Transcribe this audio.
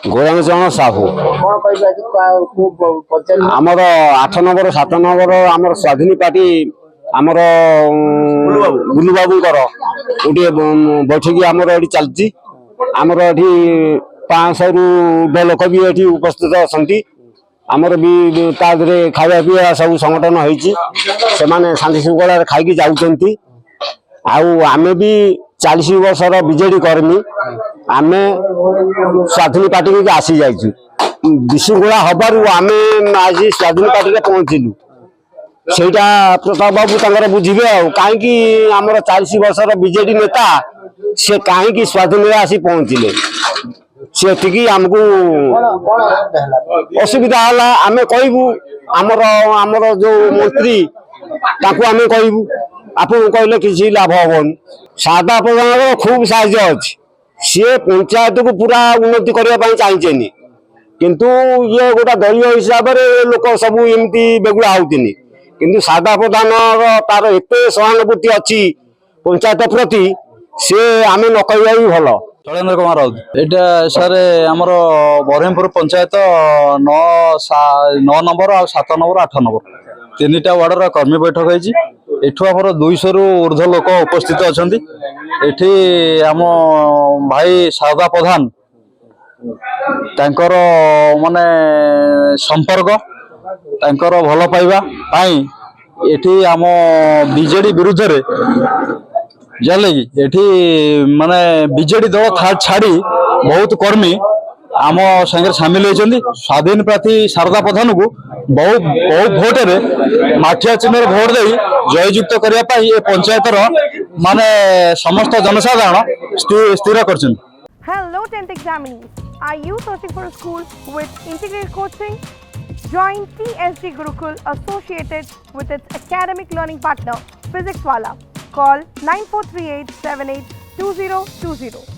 ଗୋରାଞ୍ଚଳ ସାହୁ ଆମର 8 number 7 number ଆମର ସ୍ୱାଧୀନ party ଆମର ଗୁଲୁ ବାବୁଙ୍କର ଗୋଟିଏ ବୈଠକି ଆମର ଏଠି ଚାଲିଛି। ଆମର ଏଠି 500ରୁ ଉର୍ଦ୍ଧ୍ୱ ଲୋକ ବି ଏଠି ଉପସ୍ଥିତ ଅଛନ୍ତି। ଆମର ବି ତା ଦେହରେ ଖାଇବା ପିଇବା ସବୁ ସଂଗଠନ ହେଇଛି। ସେମାନେ ଶାନ୍ତି ଶୃଙ୍ଖଳାରେ ଖାଇକି ଯାଉଛନ୍ତି। ଆଉ ଆମେ ବି 40 ବର୍ଷର ବିଜେଡି କର୍ମୀ। ଆମେ ସ୍ୱାଧୀନ ପାର୍ଟିକୁ ଆସି ଯାଇଛୁ। ବିଶୃଙ୍ଖଳା ହବାରୁ ଆମେ ଆଜି ସ୍ୱାଧୀନ ପାର୍ଟିରେ ପହଞ୍ଚିଲୁ। ସେଇଟା ପ୍ରତାପ ବାବୁ ତାଙ୍କର ବୁଝିବେ ଆଉ କାହିଁକି ଆମର 40 ବର୍ଷର ବିଜେଡି ନେତା ସେ କାହିଁକି ସ୍ୱାଧୀନରେ ଆସି ପହଞ୍ଚିଲେ ସେଠିକି ଆମକୁ ଅସୁବିଧା ହେଲା। ଆମେ କହିବୁ ଆମର ଯୋଉ ମନ୍ତ୍ରୀ ତାକୁ ଆମେ କହିବୁ ଆପଣ କହିଲେ କିଛି ଲାଭ ହବନି। ସାରଦା ପ୍ରଧାନର ଖୁବ୍ ସାହାଯ୍ୟ ଅଛି। ସିଏ ପଞ୍ଚାୟତକୁ ପୁରା ଉନ୍ନତି କରିବା ପାଇଁ ଚାହିଁଛନ୍ତି କିନ୍ତୁ ଇଏ ଗୋଟେ ଦଳୀୟ ହିସାବରେ ଲୋକ ସବୁ ଏମିତି ବେଗୁଳା ହଉଛନ୍ତି। କିନ୍ତୁ ସାରଦା ପ୍ରଧାନର ତାର ଏତେ ସହାନୁଭୂତି ଅଛି ପଞ୍ଚାୟତ ପ୍ରତି ସେ ଆମେ ନ କହିବା ବି ଭଲ। ଶୈଳେନ୍ଦ୍ର କୁମାର ରାଉତ ଏଇଟା ସାର୍ ଆମର ବରହମପୁର ପଞ୍ଚାୟତ 9 ନମ୍ବର ଆଉ 7 ନମ୍ବର 8 ନମ୍ବର 3ଟା ୱାର୍ଡର କର୍ମୀ ବୈଠକ ହେଇଛି। ଏଠୁ ଆମର 200ରୁ ଉର୍ଦ୍ଧ୍ୱ ଲୋକ ଉପସ୍ଥିତ ଅଛନ୍ତି। ଏଠି ଆମ ଭାଇ ସାରଦା ପ୍ରଧାନ ତାଙ୍କର ମାନେ ସମ୍ପର୍କ ତାଙ୍କର ଭଲ ପାଇବା ପାଇଁ ଏଠି ଆମ ବିଜେଡି ବିରୁଦ୍ଧରେ ଜାଣିଲେ କି ଏଠି ମାନେ ବିଜେଡି ଦଳ ଛାଡ଼ି ବହୁତ କର୍ମୀ ଆମ ସାଙ୍ଗରେ ସାମିଲ ହୋଇଛନ୍ତି। ସ୍ୱାଧୀନ ପ୍ରାର୍ଥୀ ସାରଦା ପ୍ରଧାନକୁ ବହୁ ଭୋଟରେ ମାଠିଆ ଚିହ୍ନରେ ଭୋଟ ଦେଇ ଜୟଯୁକ୍ତ କରିବା ପାଇଁ ଏ ପଞ୍ଚାୟତର ମାନେ ସମସ୍ତ ଜନସାଧାରଣ ସ୍ଥିର କରିଛନ୍ତି। Hello 10th examinees. Are you searching for a school with integrated coaching? Join TSG Gurukul associated with its academic learning partner Physics Wala. Call 9438782020.